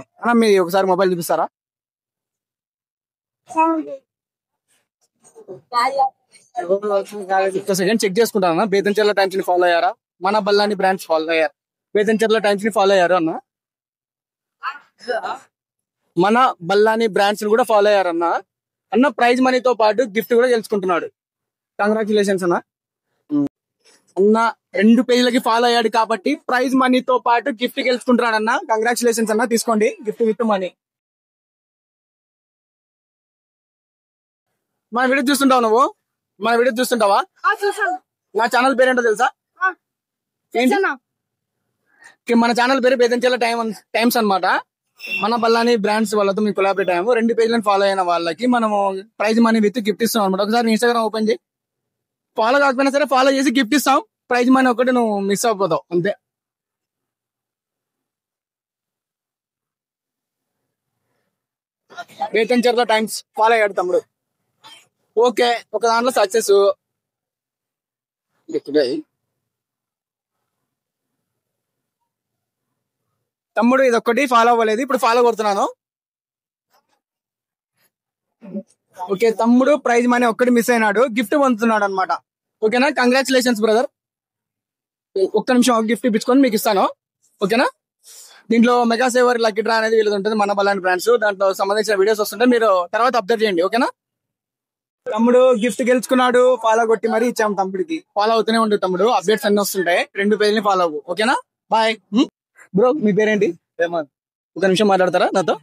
అన్న మీ ఒకసారి మొబైల్ చూపిస్తారా? సెకండ్ చెక్ చేసుకుంటాను. బేతంచెర్ల టైమ్స్ ని ఫాలో అయ్యారా? మన బల్లాని బ్రాండ్స్ ఫాలో అయ్యారు. బేతంచెర్ల టైమ్స్ ని ఫాలో అయ్యారు అన్న. మన బల్లాని బ్రాండ్స్ ని కూడా ఫాలో అయ్యారన్న. అన్న ప్రైజ్ మనీతో పాటు గిఫ్ట్ కూడా గెలుచుకుంటున్నాడు. కంగ్రాచులేషన్స్ అన్న. అన్న 2 పేజీలకి ఫాలో అయ్యాడు కాబట్టి ప్రైజ్ మనీతో పాటు గిఫ్ట్ గెలుచుకుంటున్నాడు అన్న. కంగ్రాచులేషన్స్ అన్న. తీసుకోండి గిఫ్ట్ విత్ మనీ. మన వీడియో చూస్తుంటావు నువ్వు? మన వీడియో చూస్తుంటావా? నా ఛానల్ పేరేంటో తెలుసా? మన ఛానల్ పేరు బేతంచెర్ల టైమ్స్ అన్నమాట. మన బల్లాని బ్రాండ్స్ వాళ్ళతో మేము కొలాబరేట్ అయ్యాము. 2 పేజీలను ఫాలో అయిన వాళ్ళకి మనము ప్రైజ్ మనీ విత్ గిఫ్ట్ ఇస్తాం అనమాట. ఒకసారి ఇన్స్టాగ్రామ్ ఓపెన్ చేయి. ఫాలో కాకపోయినా సరే ఫాలో చేసి గిఫ్ట్ ఇస్తాం. ప్రైజ్ మనీ ఒకటి నువ్వు మిస్ అయిపోతావు అంతే. బేతంచెర్ల టైమ్స్ ఫాలో అయ్యాడు తమ్ముడు. ఓకే, ఒక దాంట్లో సక్సెస్. తమ్ముడు ఇదొక్కటి ఫాలో అవ్వలేదు, ఇప్పుడు ఫాలో కొడుతున్నాను. ఓకే, తమ్ముడు ప్రైజ్ మనీ ఒక్కటి మిస్ అయినాడు, గిఫ్ట్ పొందుతున్నాడు అనమాట. ఓకేనా? Congratulations brother. ఒక్క నిమిషం గిఫ్ట్ ఇప్పించుకొని మీకు ఇస్తాను. ఓకేనా? దీంట్లో మెగా సేవర్ లక్కీ డ్రా అనేది వీళ్ళది ఉంటుంది, మన బల్లాని బ్రాండ్స్. దాంట్లో సంబంధించిన వీడియోస్ వస్తుంటే మీరు తర్వాత అబ్జర్వ్ చేయండి. ఓకేనా? తమ్ముడు గిఫ్ట్ గెలుచుకున్నాడు. ఫాలో కొట్టి మరీ ఇచ్చాం తమ్ముడికి. ఫాలో అవుతూనే ఉంటుంది తమ్ముడు, అప్డేట్స్ అన్ని వస్తుంటాయి. 2 పేజీని ఫాలో అవ్వు. ఓకేనా? Bye bro. మీ పేరేంటి? ఒక నిమిషం మాట్లాడతారా నాతో?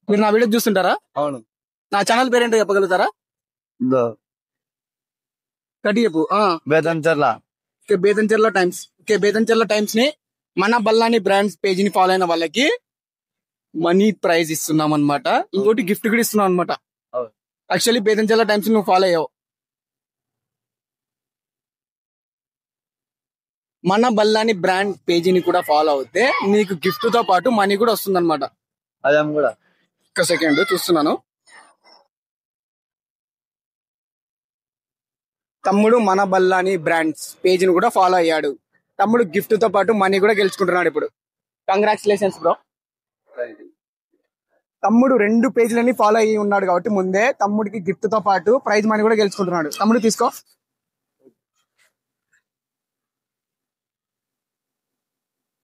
మీరు నా వీడియో చూస్తుంటారా? అవును. నా ఛానల్ పేరేంటో చెప్పగలుగుతారా? కటి చెప్పు. Betamcherla. Betamcherla times. Okay, Betamcherla times ని మన బల్లాని బ్రాండ్స్ పేజీని ఫాలో అయిన వాళ్ళకి మనీ ప్రైజ్ ఇస్తున్నాం అనమాట. ఇంకోటి గిఫ్ట్ కూడా ఇస్తున్నాం అనమాట. యాక్చువల్లీ బేతంచెర్ల టైమ్స్ నువ్వు ఫాలో అయ్యావు. మన బల్లాని బ్రాండ్ పేజీని కూడా ఫాలో అవుతే నీకు గిఫ్ట్ తో పాటు మనీ కూడా వస్తుంది అనమాట. అదే కూడా. ఒక సెకండ్ చూస్తున్నాను. తమ్ముడు మన బల్లాని బ్రాండ్స్ పేజీని కూడా ఫాలో అయ్యాడు. తమ్ముడు గిఫ్ట్ తో పాటు మనీ కూడా గెలుచుకుంటున్నాడు ఇప్పుడు. Congratulations bro. తమ్ముడు 2 పేజీలని ఫాలో అయ్యి ఉన్నాడు కాబట్టి ముందే తమ్ముడికి గిఫ్ట్ తో పాటు ప్రైజ్ మనీ కూడా గెలుచుకుంటున్నాడు. తమ్ముడు తీసుకో.